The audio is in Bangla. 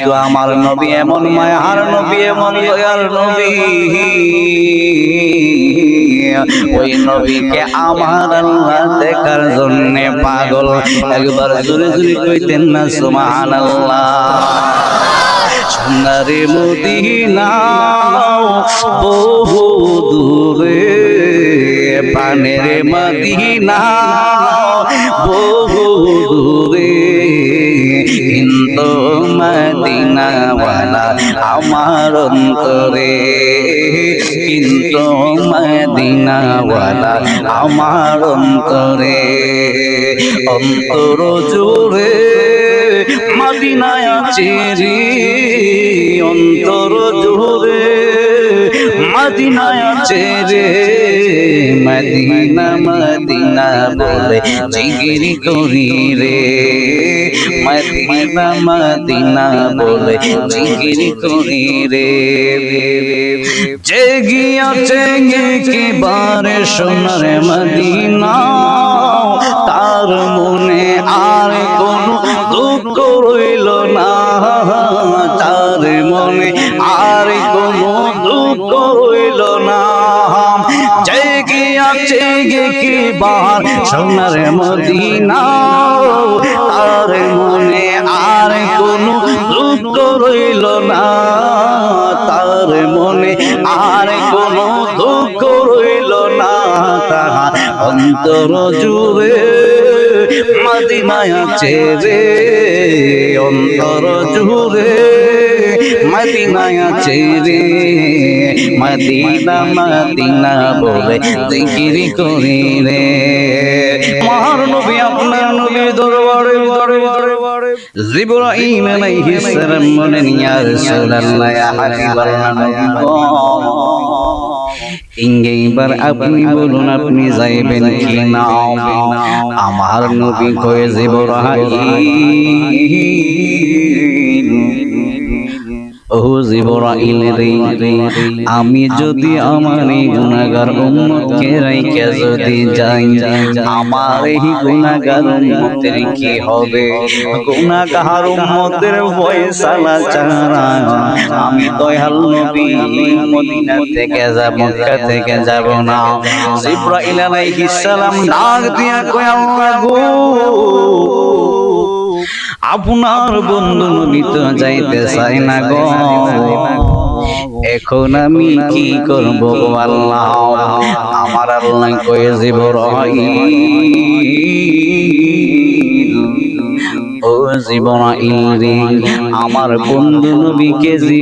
কিন্তু আমার নবী এমন মায়ার নবী, এমন দয়ার নবী, ওই নবীকে আমার আল্লাহ দেখার জন্য পাগল। একবার জোরে জোরে কইতেন না সুবহানাল্লাহ। সোনারে মদিনা বহু দূরে, প্রাণের মদিনা বহু দূরে, কিন্তু মদিনাওয়ালা আমার অন্তরে, কিন্তু মদিনাওয়ালা আমার অন্তরে। অন্তর জুড়ে মদিনায় আছে রে, অন্তর জুড়ে মদিনায় আছে রে, মদিনা মদিনা বলে জিকির করি রে, মদিনা মদিনা বলে জিকির করি রে। জেগিয়াছে একেবারে সোনার মদিনা, তার মনে আর কোনো দুঃখ রইল না, তার মনে আর কোনো দুঃখ রইল না। জেগিয়াছে একেবারে সোনার মদিনা, তার মনে আর কোনো দুঃখ রইল না, তার মনে আর কোনো দুঃখ রইল না। তাহার অন্তর জুড়ে মদিনায় আছে রে, অন্তর জুড়ে মদিনায় আছে রে, মদিনা মদিনা বলে জিকির করি রে। আমার নবী আপনার নবীর দরবারে জিবরাইল আলাইহিস সালাম বলেন, ইয়া রাসূলুল্লাহ, ইয়া হাবিবাল্লাহ, এইবার আপনি বলুন আপনি যাইবেন কি না? আমার নবী কয়ে জিবরাইল, ও জিবরাইল রে, আমি যদি আমার এই গুনাহগার উম্মতকে রাইখা যদি যাই, আমার এই গুনাহগার উম্মতের কি হবে? গুনাহগার উম্মতের ফয়সালা ছাড়া আমি দয়াল নবী মদিনা থেকে যাব, মক্কা থেকে যাব না। জিবরাইল আলাইহিস সালাম ডাক দিয়া কয়, আল্লাহ গো, আপনার বন্ধু নবী তো যাইতে চাই না গো, এখন আমি কি করব গো আল্লাহ? আমার আল্লাহ কয়ে জিবরাইল, ও জিবরাইল রে, আমার বন্ধু নবীকে জিজ্ঞাসা